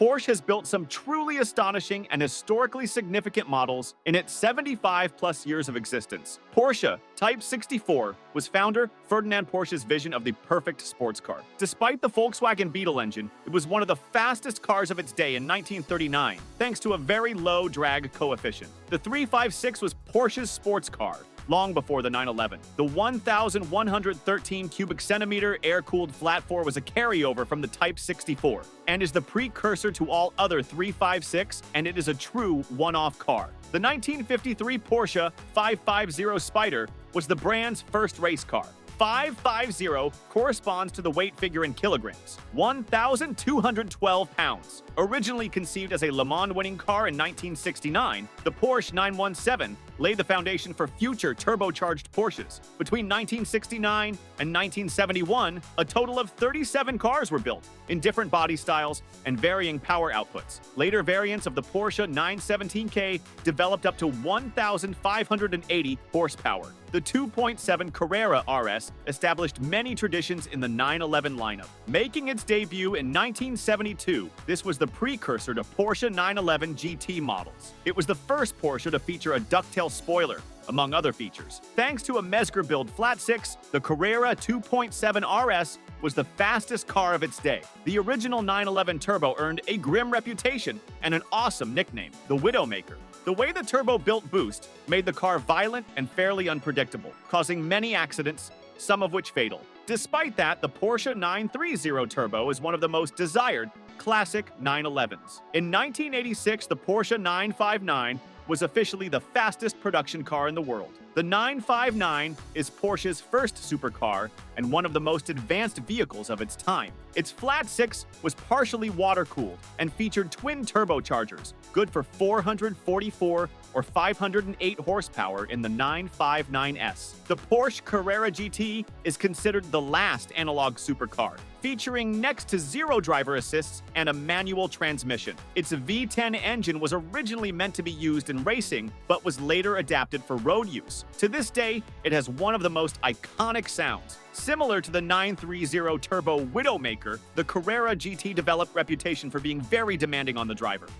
Porsche has built some truly astonishing and historically significant models in its 75-plus years of existence. Porsche Type 64 was founder Ferdinand Porsche's vision of the perfect sports car. Despite the Volkswagen Beetle engine, it was one of the fastest cars of its day in 1939, thanks to a very low drag coefficient. The 356 was Porsche's sports car, long before the 911. The 1,113 cubic centimeter air-cooled flat four was a carryover from the Type 64 and is the precursor to all other 356, and it is a true one-off car. The 1953 Porsche 550 Spyder was the brand's first race car. 550 corresponds to the weight figure in kilograms, 1,212 pounds. Originally conceived as a Le Mans winning car in 1969, the Porsche 917 laid the foundation for future turbocharged Porsches. Between 1969 and 1971, a total of 37 cars were built in different body styles and varying power outputs. Later variants of the Porsche 917K developed up to 1,580 horsepower. The 2.7 Carrera RS established many traditions in the 911 lineup. Making its debut in 1972, this was the precursor to Porsche 911 GT models. It was the first Porsche to feature a ducktail spoiler, among other features. Thanks to a Mezger-built flat six, the Carrera 2.7 RS was the fastest car of its day. The original 911 Turbo earned a grim reputation and an awesome nickname, the Widowmaker. The way the turbo-built boost made the car violent and fairly unpredictable, causing many accidents, some of which fatal. Despite that, the Porsche 930 Turbo is one of the most desired classic 911s. In 1986, the Porsche 959 was officially the fastest production car in the world. The 959 is Porsche's first supercar and one of the most advanced vehicles of its time. Its flat six was partially water-cooled and featured twin turbochargers, good for 444 or 508 horsepower in the 959S. The Porsche Carrera GT is considered the last analog supercar, featuring next to zero driver assists and a manual transmission. Its V10 engine was originally meant to be used in racing, but was later adapted for road use. To this day, it has one of the most iconic sounds. Similar to the 930 Turbo Widowmaker, the Carrera GT developed reputation for being very demanding on the driver.